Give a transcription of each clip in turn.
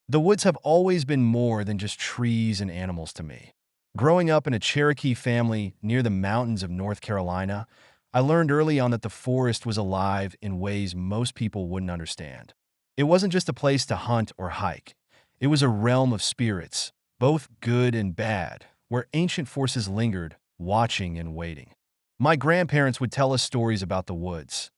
The woods have always been more than just trees and animals to me. Growing up in a Cherokee family near the mountains of North Carolina, I learned early on that the forest was alive in ways most people wouldn't understand. It wasn't just a place to hunt or hike. It was a realm of spirits, both good and bad, where ancient forces lingered, watching and waiting. My grandparents would tell us stories about the woods,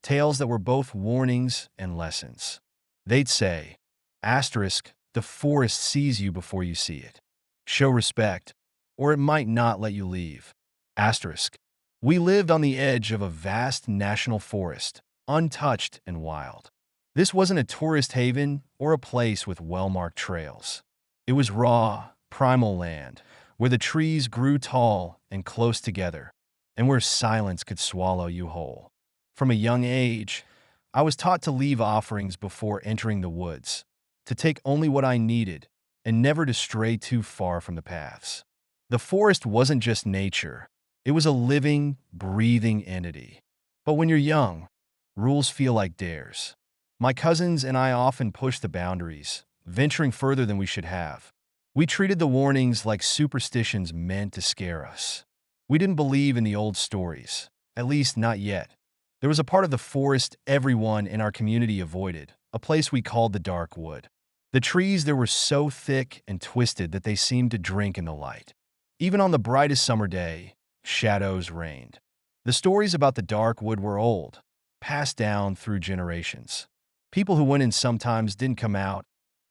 tales that were both warnings and lessons. They'd say, asterisk, the forest sees you before you see it. Show respect, or it might not let you leave. Asterisk. We lived on the edge of a vast national forest, untouched and wild. This wasn't a tourist haven or a place with well-marked trails. It was raw, primal land, where the trees grew tall and close together, and where silence could swallow you whole. From a young age, I was taught to leave offerings before entering the woods, to take only what I needed, and never to stray too far from the paths. The forest wasn't just nature, it was a living, breathing entity. But when you're young, rules feel like dares. My cousins and I often pushed the boundaries, venturing further than we should have. We treated the warnings like superstitions meant to scare us. We didn't believe in the old stories, at least not yet. There was a part of the forest everyone in our community avoided, a place we called the dark wood. The trees there were so thick and twisted that they seemed to drink in the light. Even on the brightest summer day, shadows reigned. The stories about the dark wood were old, passed down through generations. People who went in sometimes didn't come out,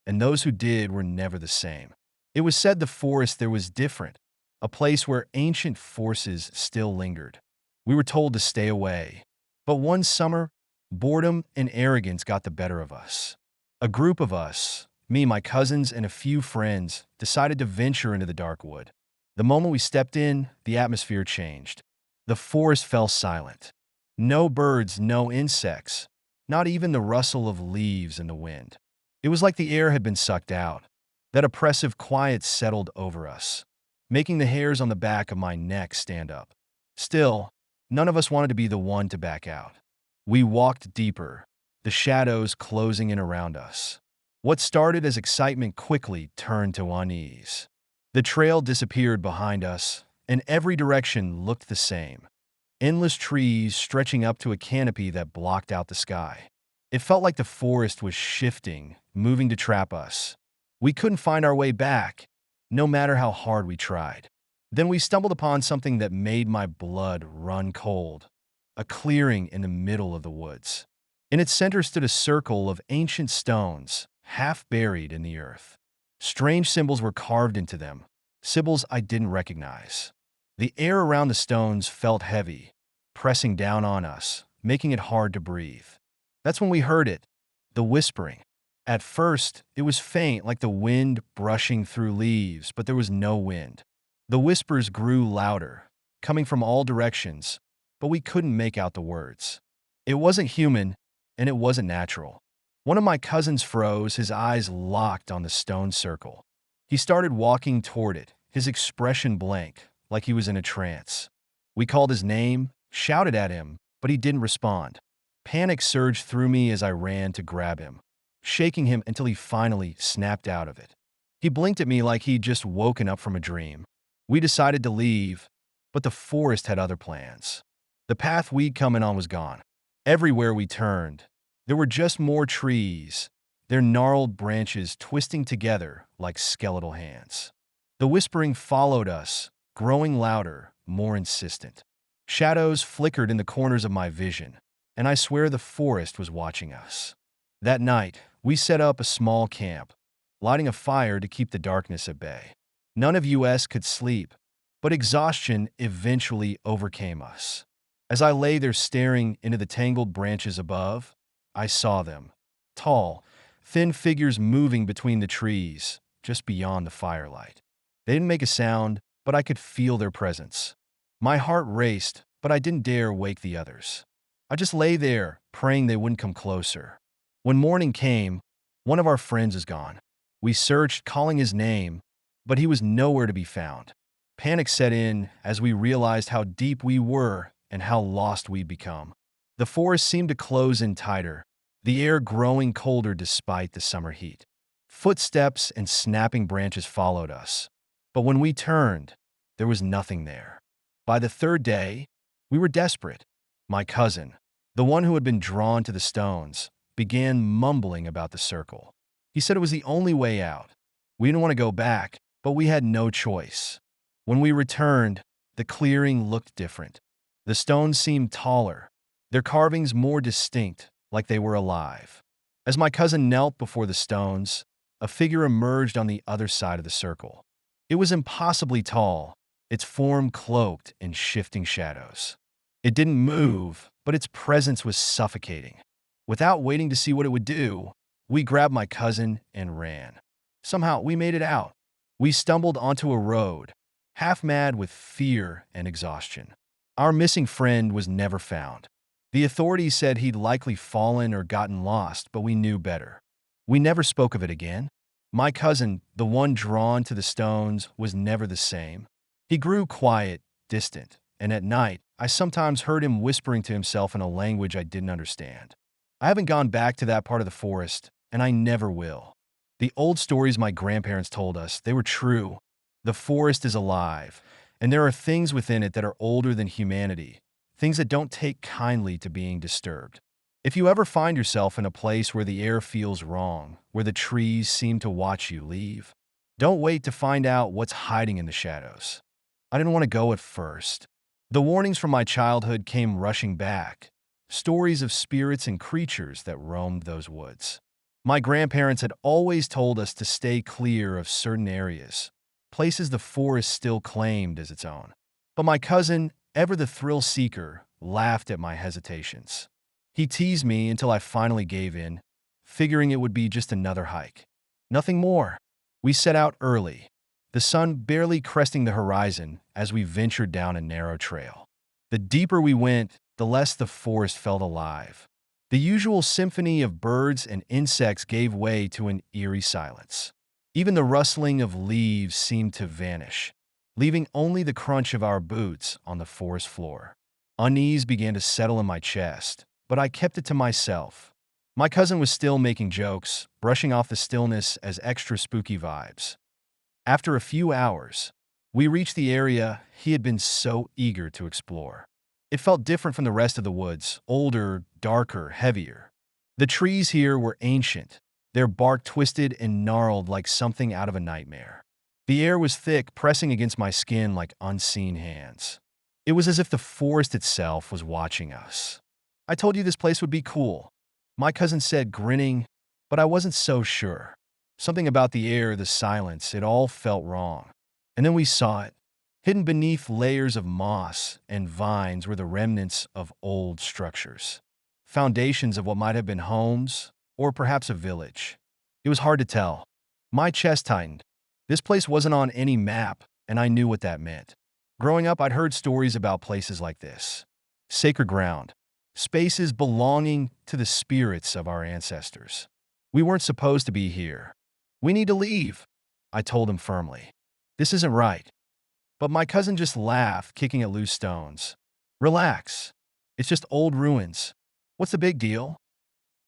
and those who did were never the same. It was said the forest there was different, a place where ancient forces still lingered. We were told to stay away. But one summer, boredom and arrogance got the better of us. A group of us, me, my cousins, and a few friends, decided to venture into the dark wood. The moment we stepped in, the atmosphere changed. The forest fell silent. No birds, no insects, not even the rustle of leaves in the wind. It was like the air had been sucked out. That oppressive quiet settled over us, making the hairs on the back of my neck stand up. Still, none of us wanted to be the one to back out. We walked deeper, the shadows closing in around us. What started as excitement quickly turned to unease. The trail disappeared behind us, and every direction looked the same. Endless trees stretching up to a canopy that blocked out the sky. It felt like the forest was shifting, moving to trap us. We couldn't find our way back, no matter how hard we tried. Then we stumbled upon something that made my blood run cold. A clearing in the middle of the woods. In its center stood a circle of ancient stones, half buried in the earth. Strange symbols were carved into them, symbols I didn't recognize. The air around the stones felt heavy, pressing down on us, making it hard to breathe. That's when we heard it, the whispering. At first, it was faint, like the wind brushing through leaves, but there was no wind. The whispers grew louder, coming from all directions, but we couldn't make out the words. It wasn't human, and it wasn't natural. One of my cousins froze, his eyes locked on the stone circle. He started walking toward it, his expression blank, like he was in a trance. We called his name, shouted at him, but he didn't respond. Panic surged through me as I ran to grab him, shaking him until he finally snapped out of it. He blinked at me like he'd just woken up from a dream. We decided to leave, but the forest had other plans. The path we'd come in on was gone. Everywhere we turned, there were just more trees, their gnarled branches twisting together like skeletal hands. The whispering followed us, growing louder, more insistent. Shadows flickered in the corners of my vision, and I swear the forest was watching us. That night, we set up a small camp, lighting a fire to keep the darkness at bay. None of us could sleep, but exhaustion eventually overcame us. As I lay there staring into the tangled branches above, I saw them, tall, thin figures moving between the trees, just beyond the firelight. They didn't make a sound, but I could feel their presence. My heart raced, but I didn't dare wake the others. I just lay there, praying they wouldn't come closer. When morning came, one of our friends was gone. We searched, calling his name, but he was nowhere to be found. Panic set in as we realized how deep we were and how lost we'd become. The forest seemed to close in tighter, the air growing colder despite the summer heat. Footsteps and snapping branches followed us. But when we turned, there was nothing there. By the third day, we were desperate. My cousin, the one who had been drawn to the stones, began mumbling about the circle. He said it was the only way out. We didn't want to go back, but we had no choice. When we returned, the clearing looked different. The stones seemed taller, their carvings more distinct, like they were alive. As my cousin knelt before the stones, a figure emerged on the other side of the circle. It was impossibly tall, its form cloaked in shifting shadows. It didn't move, but its presence was suffocating. Without waiting to see what it would do, we grabbed my cousin and ran. Somehow, we made it out. We stumbled onto a road, half mad with fear and exhaustion. Our missing friend was never found. The authorities said he'd likely fallen or gotten lost, but we knew better. We never spoke of it again. My cousin, the one drawn to the stones, was never the same. He grew quiet, distant, and at night, I sometimes heard him whispering to himself in a language I didn't understand. I haven't gone back to that part of the forest, and I never will. The old stories my grandparents told us, they were true. The forest is alive, and there are things within it that are older than humanity, things that don't take kindly to being disturbed. If you ever find yourself in a place where the air feels wrong, where the trees seem to watch you leave, don't wait to find out what's hiding in the shadows. I didn't want to go at first. The warnings from my childhood came rushing back, stories of spirits and creatures that roamed those woods. My grandparents had always told us to stay clear of certain areas, places the forest still claimed as its own. But my cousin, ever the thrill seeker, laughed at my hesitations. He teased me until I finally gave in, figuring it would be just another hike. Nothing more. We set out early, the sun barely cresting the horizon as we ventured down a narrow trail. The deeper we went, the less the forest felt alive. The usual symphony of birds and insects gave way to an eerie silence. Even the rustling of leaves seemed to vanish, leaving only the crunch of our boots on the forest floor. Unease began to settle in my chest, but I kept it to myself. My cousin was still making jokes, brushing off the stillness as extra spooky vibes. After a few hours, we reached the area he had been so eager to explore. It felt different from the rest of the woods, older, darker, heavier. The trees here were ancient, their bark twisted and gnarled like something out of a nightmare. The air was thick, pressing against my skin like unseen hands. It was as if the forest itself was watching us. I told you this place would be cool, my cousin said, grinning, but I wasn't so sure. Something about the air, the silence, it all felt wrong. And then we saw it. Hidden beneath layers of moss and vines were the remnants of old structures. Foundations of what might have been homes, or perhaps a village. It was hard to tell. My chest tightened. This place wasn't on any map, and I knew what that meant. Growing up, I'd heard stories about places like this. Sacred ground. Spaces belonging to the spirits of our ancestors. We weren't supposed to be here. We need to leave, I told him firmly. This isn't right. But my cousin just laughed, kicking at loose stones. Relax. It's just old ruins. What's the big deal?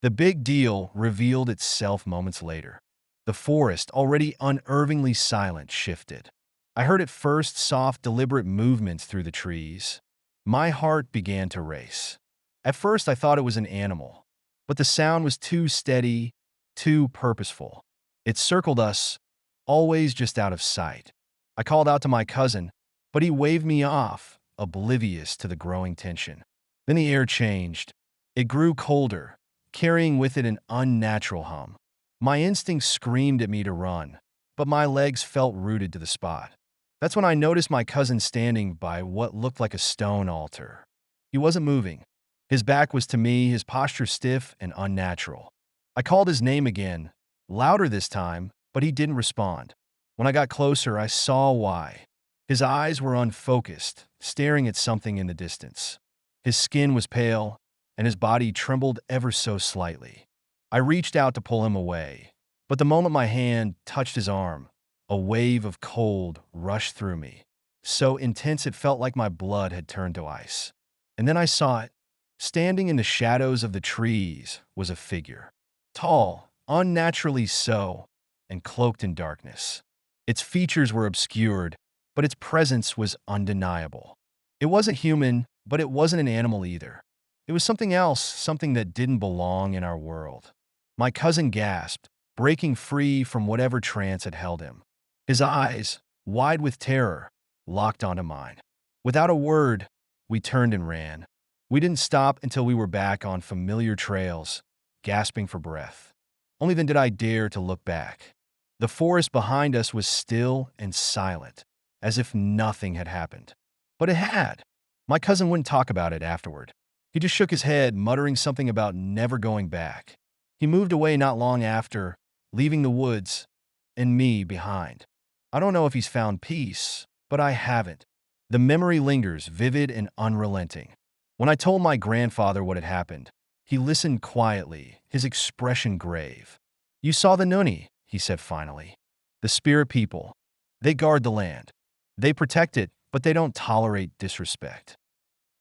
The big deal revealed itself moments later. The forest, already unnervingly silent, shifted. I heard at first soft, deliberate movements through the trees. My heart began to race. At first, I thought it was an animal, but the sound was too steady, too purposeful. It circled us, always just out of sight. I called out to my cousin, but he waved me off, oblivious to the growing tension. Then the air changed. It grew colder, carrying with it an unnatural hum. My instincts screamed at me to run, but my legs felt rooted to the spot. That's when I noticed my cousin standing by what looked like a stone altar. He wasn't moving. His back was to me, his posture stiff and unnatural. I called his name again, louder this time, but he didn't respond. When I got closer, I saw why. His eyes were unfocused, staring at something in the distance. His skin was pale, and his body trembled ever so slightly. I reached out to pull him away, but the moment my hand touched his arm, a wave of cold rushed through me, so intense it felt like my blood had turned to ice. And then I saw it. Standing in the shadows of the trees was a figure. Tall, unnaturally so, and cloaked in darkness. Its features were obscured, but its presence was undeniable. It wasn't human, but it wasn't an animal either. It was something else, something that didn't belong in our world. My cousin gasped, breaking free from whatever trance had held him. His eyes, wide with terror, locked onto mine. Without a word, we turned and ran. We didn't stop until we were back on familiar trails, gasping for breath. Only then did I dare to look back. The forest behind us was still and silent, as if nothing had happened. But it had. My cousin wouldn't talk about it afterward. He just shook his head, muttering something about never going back. He moved away not long after, leaving the woods and me behind. I don't know if he's found peace, but I haven't. The memory lingers, vivid and unrelenting. When I told my grandfather what had happened, he listened quietly, his expression grave. "You saw the Nuni," he said finally. "The spirit people. They guard the land. They protect it, but they don't tolerate disrespect."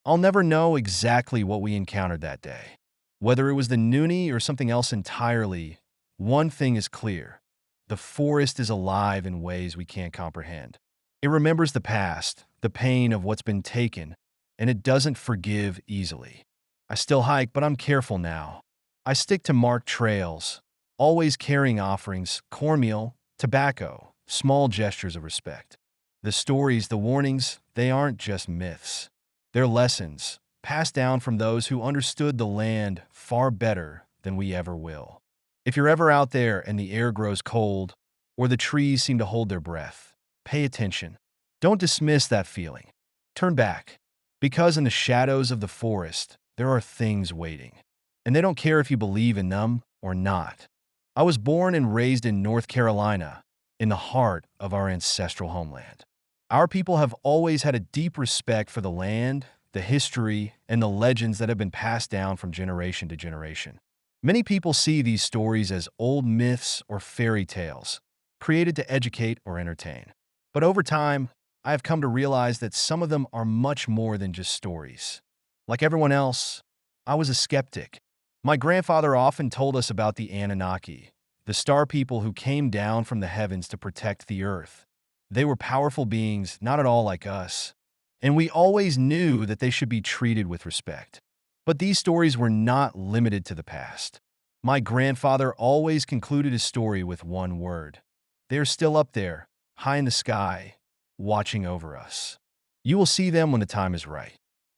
I'll never know exactly what we encountered that day. Whether it was the Nuni or something else entirely, one thing is clear. The forest is alive in ways we can't comprehend. It remembers the past, the pain of what's been taken, and it doesn't forgive easily. I still hike, but I'm careful now. I stick to marked trails, always carrying offerings, cornmeal, tobacco, small gestures of respect. The stories, the warnings, they aren't just myths. They're lessons, passed down from those who understood the land far better than we ever will. If you're ever out there and the air grows cold, or the trees seem to hold their breath, pay attention. Don't dismiss that feeling. Turn back. Because in the shadows of the forest, there are things waiting. And they don't care if you believe in them or not. I was born and raised in North Carolina, in the heart of our ancestral homeland. Our people have always had a deep respect for the land, the history, and the legends that have been passed down from generation to generation. Many people see these stories as old myths or fairy tales, created to educate or entertain. But over time, I have come to realize that some of them are much more than just stories. Like everyone else, I was a skeptic. My grandfather often told us about the Anunnaki, the star people who came down from the heavens to protect the earth. They were powerful beings, not at all like us, and we always knew that they should be treated with respect. But these stories were not limited to the past. My grandfather always concluded his story with one word. They're still up there, high in the sky, watching over us. You will see them when the time is right.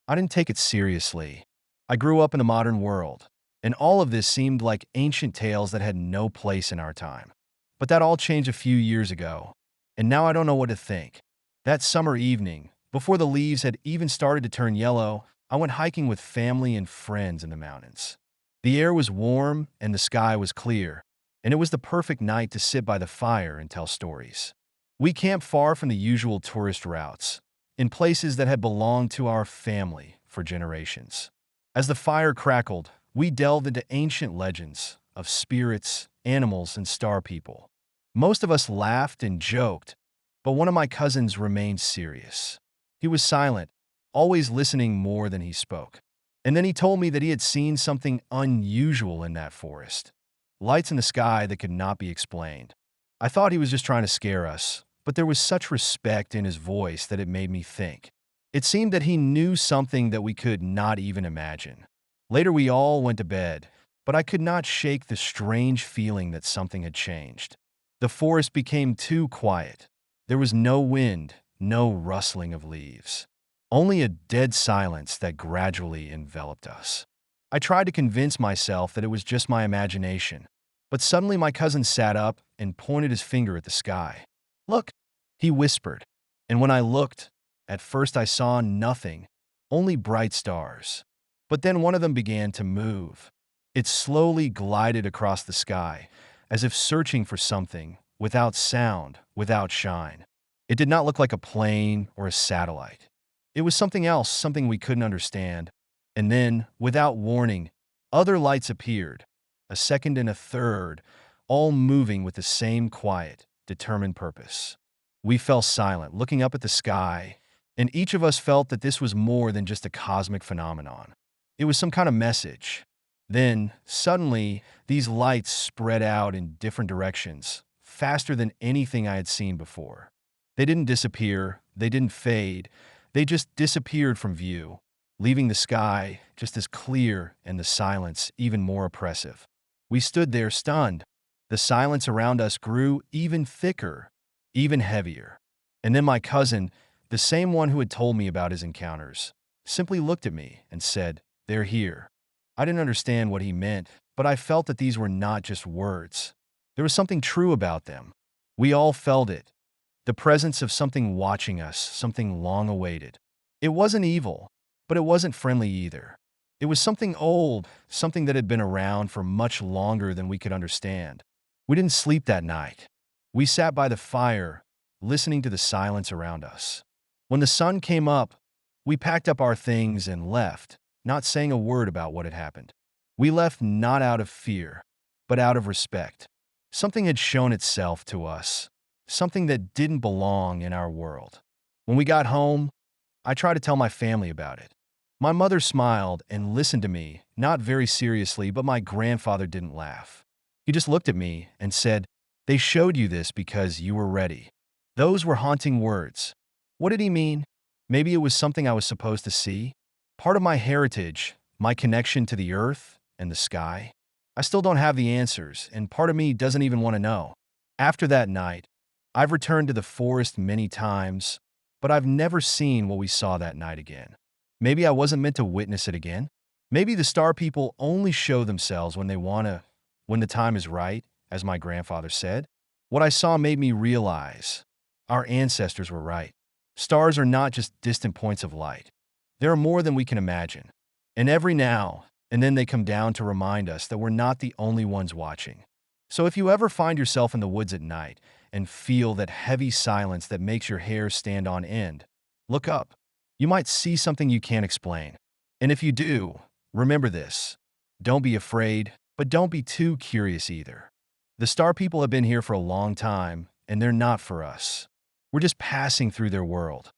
I didn't take it seriously. I grew up in the modern world, and all of this seemed like ancient tales that had no place in our time. But that all changed a few years ago, and now I don't know what to think. That summer evening, before the leaves had even started to turn yellow, I went hiking with family and friends in the mountains. The air was warm and the sky was clear, and it was the perfect night to sit by the fire and tell stories. We camped far from the usual tourist routes, in places that had belonged to our family for generations. As the fire crackled, we delved into ancient legends of spirits, animals, and star people. Most of us laughed and joked, but one of my cousins remained serious. He was silent, always listening more than he spoke. And then he told me that he had seen something unusual in that forest. Lights in the sky that could not be explained. I thought he was just trying to scare us, but there was such respect in his voice that it made me think. It seemed that he knew something that we could not even imagine. Later we all went to bed, but I could not shake the strange feeling that something had changed. The forest became too quiet. There was no wind, no rustling of leaves. Only a dead silence that gradually enveloped us. I tried to convince myself that it was just my imagination, but suddenly my cousin sat up and pointed his finger at the sky. "Look," he whispered, and when I looked, at first I saw nothing, only bright stars. But then one of them began to move. It slowly glided across the sky, as if searching for something, without sound, without shine. It did not look like a plane or a satellite. It was something else, something we couldn't understand. And then, without warning, other lights appeared, a second and a third, all moving with the same quiet, determined purpose. We fell silent, looking up at the sky, and each of us felt that this was more than just a cosmic phenomenon. It was some kind of message. Then, suddenly, these lights spread out in different directions, faster than anything I had seen before. They didn't disappear, they didn't fade, they just disappeared from view, leaving the sky just as clear and the silence even more oppressive. We stood there stunned. The silence around us grew even thicker, even heavier. And then my cousin, the same one who had told me about his encounters, simply looked at me and said, "They're here." I didn't understand what he meant, but I felt that these were not just words. There was something true about them. We all felt it. The presence of something watching us, something long awaited. It wasn't evil, but it wasn't friendly either. It was something old, something that had been around for much longer than we could understand. We didn't sleep that night. We sat by the fire, listening to the silence around us. When the sun came up, we packed up our things and left, not saying a word about what had happened. We left not out of fear, but out of respect. Something had shown itself to us, something that didn't belong in our world. When we got home, I tried to tell my family about it. My mother smiled and listened to me, not very seriously, but my grandfather didn't laugh. He just looked at me and said, "They showed you this because you were ready." Those were haunting words. What did he mean? Maybe it was something I was supposed to see? Part of my heritage, my connection to the earth and the sky? I still don't have the answers, and part of me doesn't even want to know. After that night, I've returned to the forest many times, but I've never seen what we saw that night again. Maybe I wasn't meant to witness it again. Maybe the star people only show themselves when they when the time is right, as my grandfather said. What I saw made me realize our ancestors were right. Stars are not just distant points of light. They are more than we can imagine. And every now and then they come down to remind us that we're not the only ones watching. So if you ever find yourself in the woods at night and feel that heavy silence that makes your hair stand on end, look up. You might see something you can't explain. And if you do, remember this. Don't be afraid, but don't be too curious either. The star people have been here for a long time, and they're not for us. We're just passing through their world.